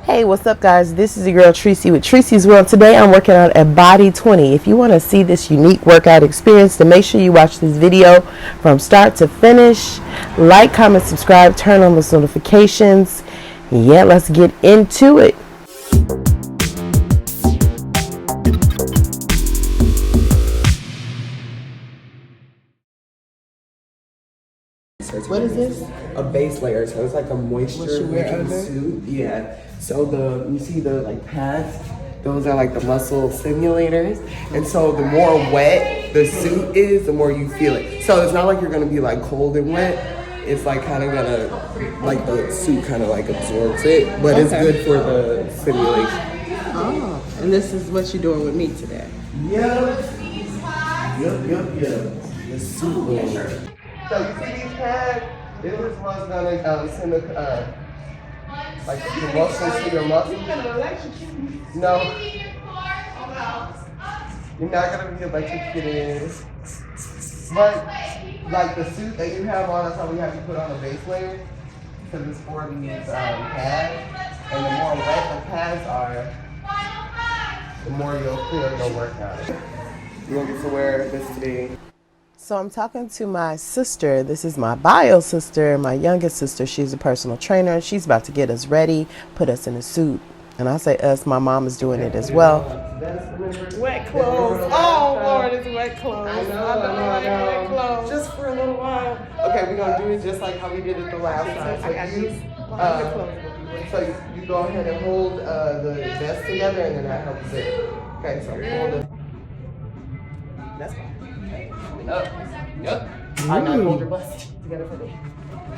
Hey, what's up guys? This is your girl Tresey with Treseysworld. Today I'm working out at BODY20. If you want to see this unique workout experience, then make sure you watch this video from start to finish. Like, comment, subscribe, turn on those notifications. Yeah, let's get into it. What is this? A base layer, so it's like a moisture wicking suit. Yeah. So you see the like pads, those are like the muscle simulators. And so the more wet the suit is, the more you feel it. So it's not like you're gonna be like cold and wet. It's like kind of gonna, like the suit kind of like absorbs it, but it's good for the simulation. Oh, and this is what you're doing with me today. Yep. The suit layer. So you see these pads? This is what's gonna send the like the motions to your muscles. No, you're not gonna be electrocuted. But like the suit that you have on, that's how we have you put on a base layer, because it's for these pads. And the more wet the pads are, the more you'll feel the workout. You won't get to wear this today. So I'm talking to my sister. This is my bio sister, my youngest sister. She's a personal trainer. She's about to get us ready, put us in a suit. And I say us, my mom is doing it as well. Wet clothes. Oh Lord, it's wet clothes. I know. Wet clothes. Just for a little while. Okay, we're gonna do it just like how we did it the last time. So you go ahead and hold the vest together, and then that helps it. Okay, so hold it. That's fine. Up. Yep. All right, now hold your bust together for me.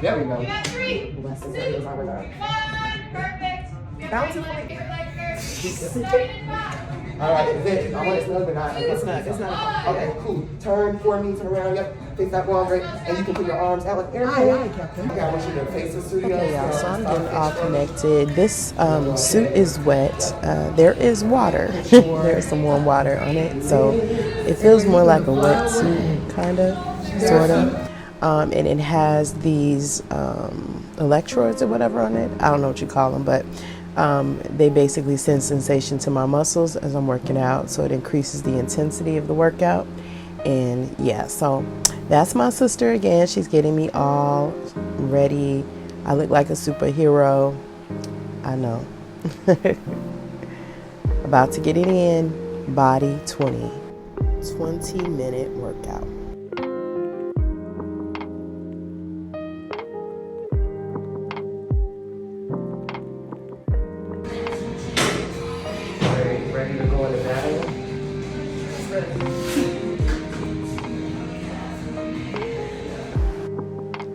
There we go. You got 3, 2, 1, perfect. Bounce it. All right, is it? I want it snug, but not. It's not. Okay, cool. Turn for me, turn around. Yep, face that wall, great. And you can put your arms out like Aye, Captain. Okay, I want you to face the studio. Okay, y'all, so I'm getting all connected. This suit is wet. There is water. There is some warm water on it, so it feels more like a wet suit, kind of, sort of. And it has these electrodes or whatever on it. I don't know what you call them, but they basically send sensation to my muscles as I'm working out, so it increases the intensity of the workout. And yeah, so that's my sister again. She's getting me all ready. I look like a superhero. I know. About to get it in. BODY20. 20-minute workout. Ready to go into battle?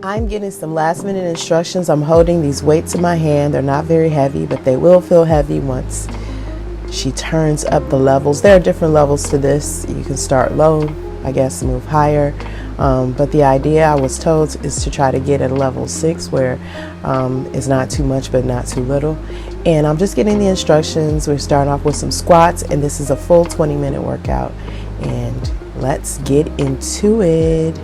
I'm getting some last minute instructions. I'm holding these weights in my hand. They're not very heavy, but they will feel heavy once she turns up the levels. There are different levels to this. You can start low, I guess, move higher. But the idea, I was told, is to try to get at a level 6 where it's not too much but not too little. And I'm just getting the instructions. We're starting off with some squats, and this is a full 20-minute workout. And let's get into it.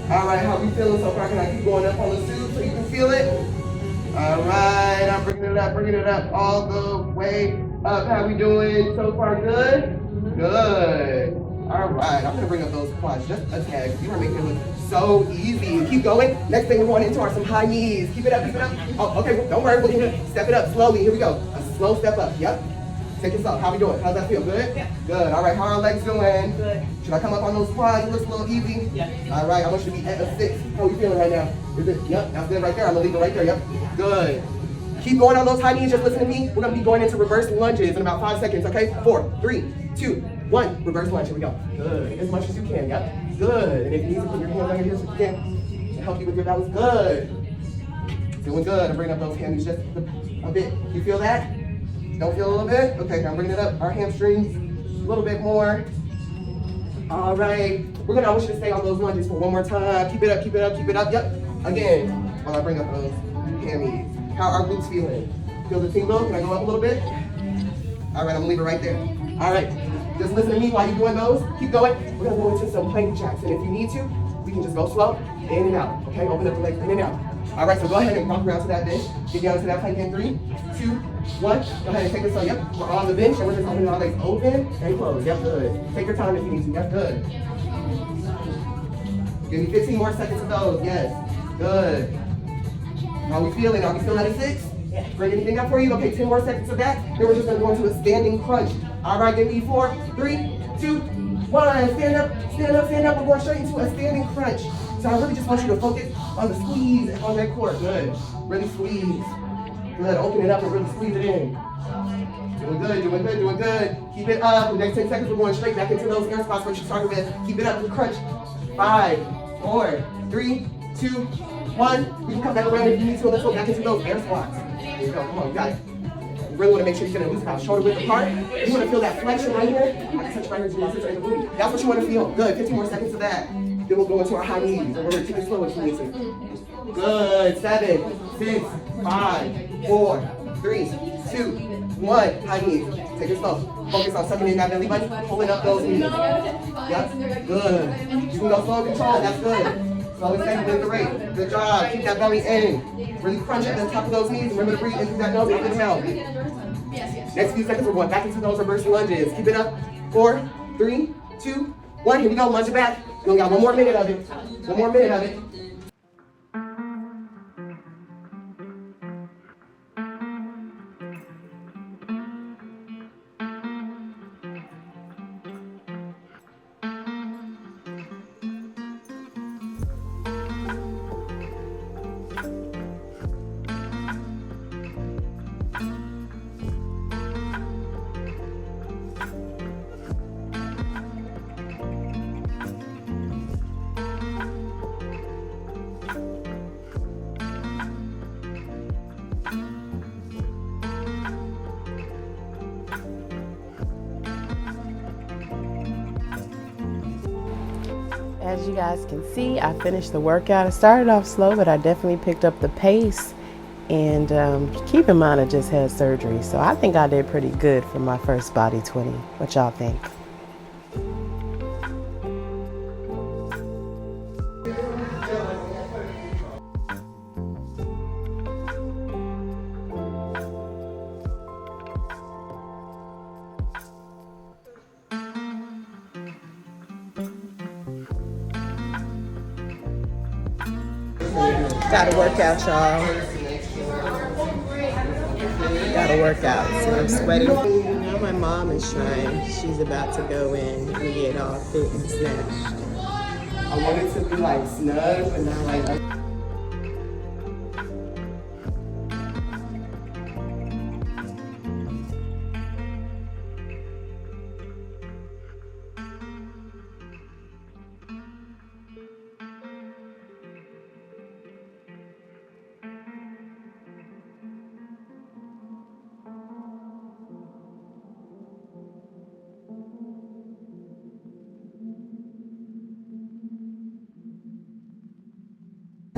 All right, how we feeling so far? Can I keep going up on the suit so you can feel it? All right, I'm bringing it up all the way up. How we doing so far? Good? Good. All right, I'm gonna bring up those quads just a tad. You are making it look so easy. Keep going. Next thing we're going into are some high knees. Keep it up, keep it up. Oh, okay, well, don't worry, we're gonna step it up slowly. Here we go. A slow step up, yep. Take it slow. How we doing? How's that feel? Good? Yeah. Good. All right, how are our legs doing? Good. Should I come up on those quads? It looks a little easy. Yeah. All right, I want you to be at a 6. How are you feeling right now? Is it? Yep, that's good right there. I'm gonna leave it right there, yep. Good. Keep going on those high knees, just listen to me. We're gonna be going into reverse lunges in about 5 seconds, okay? 4, 3, 2, 1. Reverse lunge, here we go. Good, as much as you can, yep. Good, and if you need to put your hands on your hips if you can to help you with your balance, good. Doing good, I'm bringing up those hands just a bit. You feel that? Don't feel a little bit? Okay, now I'm bringing it up, our hamstrings, a little bit more. All right, I want you to stay on those lunges for one more time. Keep it up, keep it up, keep it up, yep. Again, while I bring up those hammies. How are our glutes feeling? Feel the tingle? Can I go up a little bit? All right, I'm gonna leave it right there. All right, just listen to me while you're doing those. Keep going. We're gonna go into some plank jacks, and if you need to, we can just go slow, in and out, okay? Open up the legs, in and out. All right, so go ahead and rock around to that bench. Get down to that plank in 3, 2, 1. Go ahead and take it slow, yep. We're on the bench, and we're just opening our legs open and close, yep, good. Take your time if you need to, yep, good. Give me 15 more seconds of those, yes, good. How are we feeling? Are we still at a 6? Yeah. Bring anything up for you? Okay, 10 more seconds of that. Then we're just gonna go into a standing crunch. All right, give me 4, 3, 2, 1. Stand up, stand up, stand up. We're going straight into a standing crunch. So I really just want you to focus on the squeeze and on that core. Good. Really squeeze. Good. Open it up and really squeeze it in. Doing good, doing good, doing good. Keep it up. The next 10 seconds, we're going straight back into those air squats what you started with. Keep it up with crunch. 5, 4, 3, 2, 1. We can come back around if you need to. Let's go back into those air squats. Here we go. Come on, you got it. You really want to make sure you're going to lose about shoulder width apart. You want to feel that flexion right here. I can touch right here to my sister in the booty. That's what you want to feel. Good. 15 more seconds of that. Then we'll go into our high knees. And we're going to take it slow if you need to. Good. 7, 6, 5, 4, 3, 2, 1. High knees. Take it slow. Focus on sucking in that belly button. Pulling up those knees. Yep. Good. You can go slow and control. That's good. Slow and steady with the rate. Good job. Keep that belly in. Really crunch at the top of those knees. Remember to breathe in through that nose and through the mouth. Next few seconds, we're going back into those reverse lunges. Keep it up. 4, 3, 2, 1. Here we go. Lunge it back. We only got 1 more minute of it. 1 more minute of it. As you guys can see, I finished the workout. I started off slow, but I definitely picked up the pace. And keep in mind, I just had surgery, so I think I did pretty good for my first Body 20. What y'all think? Gotta work out, y'all. Gotta work out. So I'm sweating. Now my mom is trying. She's about to go in and get all fit and snatched. I want it to be like snug, but not like.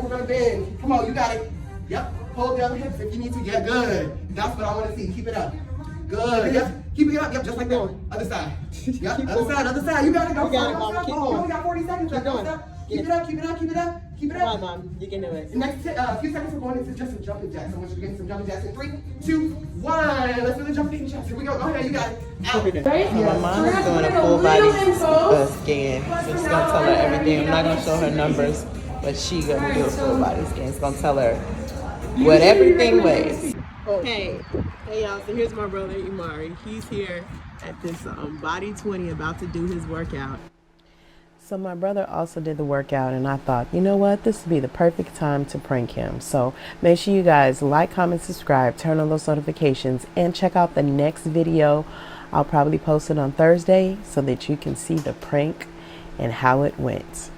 We're gonna bend. Come on, you got it. Yep. Hold the other hips if you need to. Yeah, good. That's what I want to see. Keep it up. Good. Yep. Keep it up. Yep, just like that. Other side. Yep. Other side. Other side. You got it. Go. You got it, Mama. Keep going. We only got 40 seconds. Keep going. Keep it up, keep it up, keep it up, keep it up. Come on, Mom, you can do it. Next few seconds, we're going into just some jumping jacks. I want you to get some jumping jacks in 3, 2, 1. Let's do the jumping jacks. Here we go. Go ahead, you got it. Out. So my mom is doing a full body scan. So it's gonna tell her everything. I'm not gonna show her numbers, but she gonna do a full body scan. It's gonna tell her what everything weighs. Hey y'all, so here's my brother Imari. He's here at this BODY20 about to do his workout. So my brother also did the workout, and I thought, you know what, this would be the perfect time to prank him. So make sure you guys like, comment, subscribe, turn on those notifications, and check out the next video. I'll probably post it on Thursday so that you can see the prank and how it went.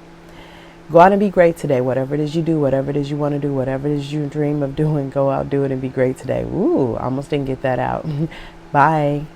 Go out and be great today. Whatever it is you do, whatever it is you want to do, whatever it is you dream of doing, go out, do it, and be great today. Ooh, almost didn't get that out. Bye.